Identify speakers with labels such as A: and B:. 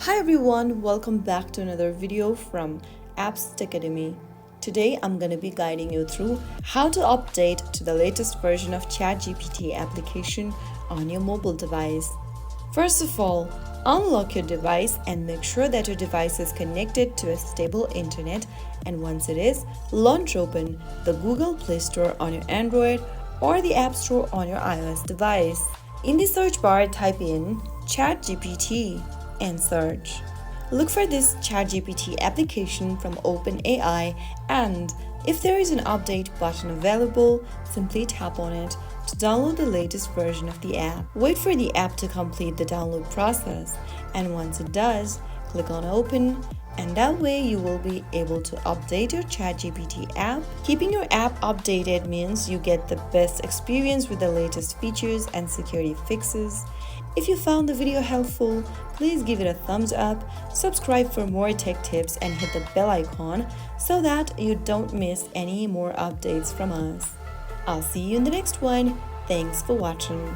A: Hi everyone, welcome back to another video from Apps Academy. Today I'm going to be guiding you through how to update to the latest version of ChatGPT application on your mobile device. First of all, unlock your device and make sure that your device is connected to a stable internet, and once it is, launch open the Google Play Store on your Android or the App Store on your iOS device. In the search bar, type in ChatGPT and search. Look for this ChatGPT application from OpenAI, and if there is an update button available, simply tap on it to download the latest version of the app. Wait for the app to complete the download process, and once it does, click on Open, and that way you will be able to update your ChatGPT app. Keeping your app updated means you get the best experience with the latest features and security fixes. If you found the video helpful, please give it a thumbs up, subscribe for more tech tips, and hit the bell icon so that you don't miss any more updates from us. I'll see you in the next one. Thanks for watching.